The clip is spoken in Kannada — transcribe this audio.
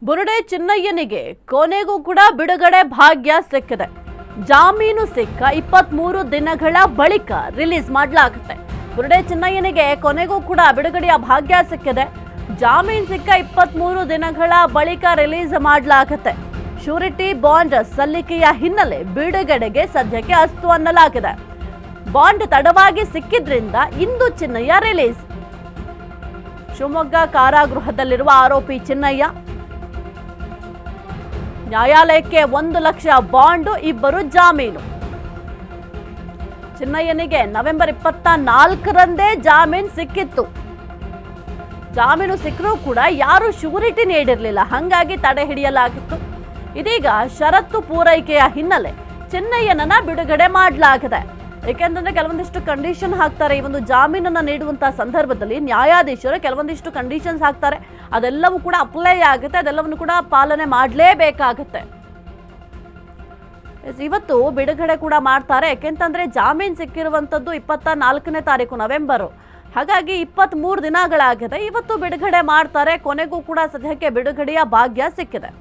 ಬುರುಡೆ ಚಿನ್ನಯ್ಯನಿಗೆ ಕೊನೆಗೂ ಕೂಡ ಬಿಡುಗಡೆ ಭಾಗ್ಯ ಸಿಕ್ಕಿದೆ. ಜಾಮೀನು ಸಿಕ್ಕ 23 ದಿನಗಳ ಬಳಿಕ ರಿಲೀಸ್ ಮಾಡಲಾಗುತ್ತೆ. ಬುರುಡೆ ಚಿನ್ನಯ್ಯನಿಗೆ ಕೊನೆಗೂ ಕೂಡ ಬಿಡುಗಡೆಯ ಭಾಗ್ಯ ಸಿಕ್ಕಿದೆ. ಜಾಮೀನು ಸಿಕ್ಕ 23 ದಿನಗಳ ಬಳಿಕ ರಿಲೀಸ್ ಮಾಡಲಾಗುತ್ತೆ. ಶ್ಯೂರಿಟಿ ಬಾಂಡ್ ಸಲ್ಲಿಕೆಯ ಹಿನ್ನೆಲೆ ಬಿಡುಗಡೆಗೆ ಸದ್ಯಕ್ಕೆ ಅಸ್ತು ಅನ್ನಲಾಗಿದೆ. ಬಾಂಡ್ ತಡವಾಗಿ ಸಿಕ್ಕಿದ್ರಿಂದ ಇಂದು ಚಿನ್ನಯ್ಯ ರಿಲೀಸ್. ಶಿವಮೊಗ್ಗ ಕಾರಾಗೃಹದಲ್ಲಿರುವ ಆರೋಪಿ ಚಿನ್ನಯ್ಯ ನ್ಯಾಯಾಲಯಕ್ಕೆ 1 ಲಕ್ಷ ಬಾಂಡ್, 2 ಜಾಮೀನು. ಚಿನ್ನಯ್ಯನಿಗೆ ನವೆಂಬರ್ 24ರಂದೇ ಜಾಮೀನು ಸಿಕ್ಕಿತ್ತು. ಜಾಮೀನು ಸಿಕ್ಕರೂ ಕೂಡ ಯಾರು ಶ್ಯೂರಿಟಿ ನೀಡಿರಲಿಲ್ಲ, ಹಾಗಾಗಿ ತಡೆ ಹಿಡಿಯಲಾಗಿತ್ತು. ಇದೀಗ ಷರತ್ತು ಪೂರೈಕೆಯ ಹಿನ್ನೆಲೆ ಚಿನ್ನಯ್ಯನನ್ನ ಬಿಡುಗಡೆ ಮಾಡಲಾಗಿದೆ. ಏಕೆಂದ್ರೆ ಕೆಲವೊಂದಿಷ್ಟು ಕಂಡೀಷನ್ ಹಾಕ್ತಾರೆ. ಈ ಒಂದು ಜಾಮೀನನ್ನ ನೀಡುವಂತಹ ಸಂದರ್ಭದಲ್ಲಿ ನ್ಯಾಯಾಧೀಶರು ಕೆಲವೊಂದಿಷ್ಟು ಕಂಡೀಷನ್ಸ್ ಹಾಕ್ತಾರೆ. ಅದೆಲ್ಲವೂ ಕೂಡ ಅಪ್ಲೈ ಆಗುತ್ತೆ, ಅದೆಲ್ಲವನ್ನು ಕೂಡ ಪಾಲನೆ ಮಾಡಲೇಬೇಕಾಗುತ್ತೆ. ಇವತ್ತು ಬಿಡುಗಡೆ ಕೂಡ ಮಾಡ್ತಾರೆ. ಯಾಕೆಂತಂದ್ರೆ ಜಾಮೀನು ಸಿಕ್ಕಿರುವಂತದ್ದು 24ನೇ ತಾರೀಕು ನವೆಂಬರ್. ಹಾಗಾಗಿ 23 ದಿನಗಳಾಗಿದೆ. ಇವತ್ತು ಬಿಡುಗಡೆ ಮಾಡ್ತಾರೆ. ಕೊನೆಗೂ ಕೂಡ ಸದ್ಯಕ್ಕೆ ಬಿಡುಗಡೆಯ ಭಾಗ್ಯ ಸಿಕ್ಕಿದೆ.